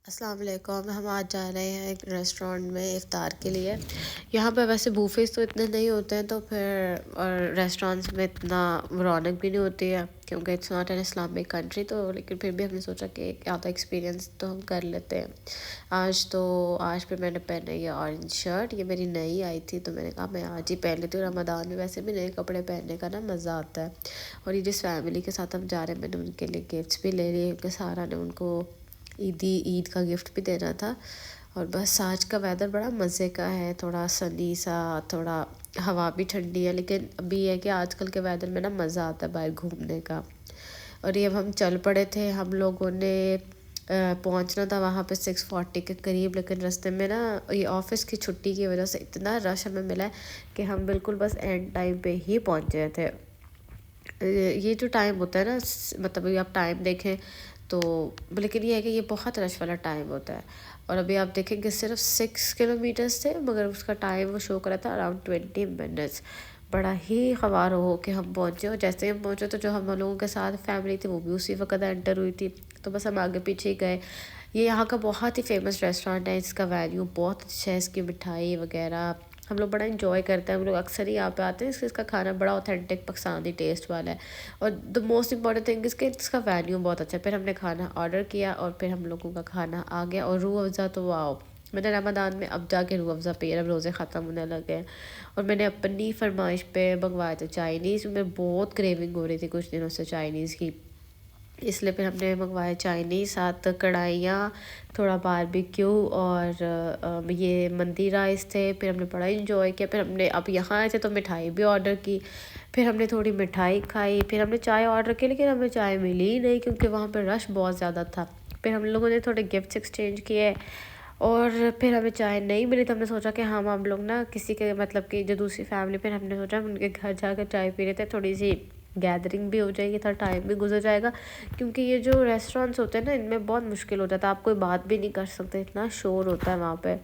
السلام علیکم. ہم آج جا رہے ہیں ایک ریسٹورینٹ میں افطار کے لیے. یہاں پہ ویسے بوفیز تو اتنے نہیں ہوتے ہیں، تو پھر اور ریسٹورینٹس میں اتنا رونق بھی نہیں ہوتی ہے کیونکہ it's not an Islamic country. تو لیکن پھر بھی ہم نے سوچا کہ کیا تو ایکسپیرینس تو ہم کر لیتے ہیں. آج پھر میں نے پہنا یہ آرنج شرٹ. یہ میری نئی آئی تھی تو میں نے کہا میں آج ہی پہن لیتی ہوں. رمضان میں ویسے بھی نئے کپڑے پہننے کا نا مزہ آتا ہے. اور یہ جس فیملی کے ساتھ ہم جا رہے ہیں، میں نے ان کے لیے گفٹس بھی لے لیے کیونکہ سارا نے ان کو عید کا گفٹ بھی دینا تھا. اور بس آج کا ویدر بڑا مزے کا ہے، تھوڑا سنی سا، تھوڑا ہوا بھی ٹھنڈی ہے. لیکن ابھی یہ ہے کہ آج کل کے ویدر میں نا مزہ آتا ہے باہر گھومنے کا. اور یہ اب ہم چل پڑے تھے. ہم لوگوں نے پہنچنا تھا وہاں پہ 6:40 کے قریب، لیکن رستے میں نا یہ آفس کی چھٹی کی وجہ سے اتنا رش ہمیں ملا ہے کہ ہم بالکل بس اینڈ ٹائم پہ ہی پہنچ گئے تھے. یہ جو ٹائم ہوتا ہے نا، مطلب آپ ٹائم دیکھیں تو، لیکن یہ ہے کہ یہ بہت رش والا ٹائم ہوتا ہے. اور ابھی آپ دیکھیں کہ صرف 6 کلومیٹرز تھے، مگر اس کا ٹائم وہ شو کرا تھا اراؤنڈ 20 منٹس. بڑا ہی خوار ہو کہ ہم پہنچے. اور جیسے ہم پہنچے تو جو ہم لوگوں کے ساتھ فیملی تھی وہ بھی اسی وقت انٹر ہوئی تھی. تو بس ہم آگے پیچھے ہی گئے. یہ یہاں کا بہت ہی فیمس ریسٹورینٹ ہے. اس کا وینیو بہت اچھا ہے، اس کی مٹھائی وغیرہ ہم لوگ بڑا انجوائے کرتے ہیں. ہم لوگ اکثر ہی یہاں پہ آتے ہیں. اس کا کھانا بڑا اوتھینٹک پاکستانی ٹیسٹ والا ہے. اور دا موسٹ امپورٹنٹ تھنگ اس کہ اس کا وینیو بہت اچھا ہے. پھر ہم نے کھانا آرڈر کیا اور پھر ہم لوگوں کا کھانا آ گیا. اور روح افزا تو واؤ، میں نے رمضان میں اب جا کے روح افزا پی، اب روزے ختم ہونے لگے ہیں. اور میں نے اپنی فرمائش پہ منگوایا تھا چائنیز. میں بہت کریونگ ہو رہی تھی کچھ دنوں سے چائنیز کی، اس لیے پھر ہم نے منگوایا چائنیز. ساتھ کڑھائیاں، تھوڑا باربیکیو اور یہ مندی رائس تھے. پھر ہم نے بڑا انجوائے کیا. پھر ہم نے اب یہاں آئے تھے تو مٹھائی بھی آرڈر کی. پھر ہم نے تھوڑی مٹھائی کھائی. پھر ہم نے چائے آرڈر کی، لیکن ہمیں چائے ملی ہی نہیں کیونکہ وہاں پہ رش بہت زیادہ تھا. پھر ہم لوگوں نے تھوڑے گفٹس ایکسچینج کیے اور پھر ہمیں چائے نہیں ملی. تو ہم نے سوچا کہ ہم لوگ نا کسی کے مطلب کہ جو دوسری فیملی، پھر ہم نے سوچا ان کے گھر جا کر چائے پی لیتے، تھوڑی سی گیدرنگ بھی ہو جائے گی، تھوڑا ٹائم بھی گزر جائے گا. کیونکہ یہ جو ریسٹورینٹس ہوتے ہیں نا، ان میں بہت مشکل ہو جاتا ہے، آپ کوئی بات بھی نہیں کر سکتے، اتنا شور ہوتا ہے وہاں پہ.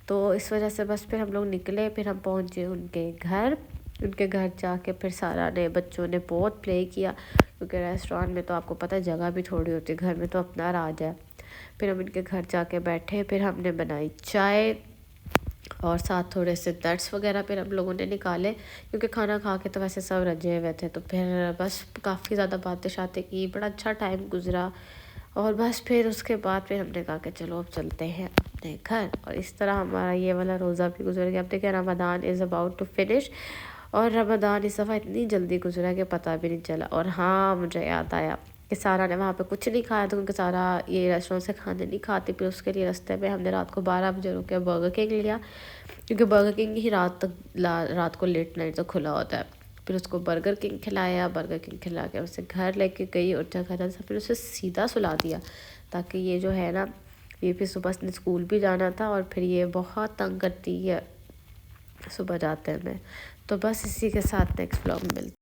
تو اس وجہ سے بس پھر ہم لوگ نکلے. پھر ہم پہنچے ان کے گھر. ان کے گھر جا کے پھر سارا نے بچوں نے بہت پلے کیا کیونکہ ریسٹورینٹ میں تو آپ کو پتہ ہے جگہ بھی تھوڑی ہوتی ہے، گھر میں تو اپنا راج ہے. پھر ہم ان کے گھر جا کے بیٹھے. پھر ہم نے بنائی چائے اور ساتھ تھوڑے سے نٹس وغیرہ پھر ہم لوگوں نے نکالے کیونکہ کھانا کھا کے تو ویسے سب رجے ہوئے تھے. تو پھر بس کافی زیادہ باتیں شاتیں کی، بڑا اچھا ٹائم گزرا. اور بس پھر اس کے بعد پھر ہم نے کہا کہ چلو اب چلتے ہیں اپنے گھر. اور اس طرح ہمارا یہ والا روزہ بھی گزر گیا. اب دیکھیں رمضان از اباؤٹ ٹو فنش، اور رمضان اس دفعہ اتنی جلدی گزرا کہ پتہ بھی نہیں چلا. اور ہاں، مجھے یاد آیا کہ سارا نے وہاں پہ کچھ نہیں کھایا تھا کیونکہ سارا یہ ریسٹورینٹ سے کھانے نہیں کھاتی. پھر اس کے لیے راستے میں ہم نے رات کو 12 بجے رکے برگر کنگ لیا کیونکہ برگر کنگ ہی رات کو لیٹ نائٹ تک کھلا ہوتا ہے. پھر اس کو برگر کنگ کھلایا. برگر کنگ کھلا کے اسے گھر لے کے گئی اور جگہ سے پھر اسے سیدھا سلا دیا تاکہ یہ جو ہے نا، یہ پھر صبح نے اسکول بھی جانا تھا اور پھر یہ بہت تنگ کرتی ہے صبح جاتے ہیں میں. تو بس اسی کے ساتھ نیکسٹ ولاگ میں ملتے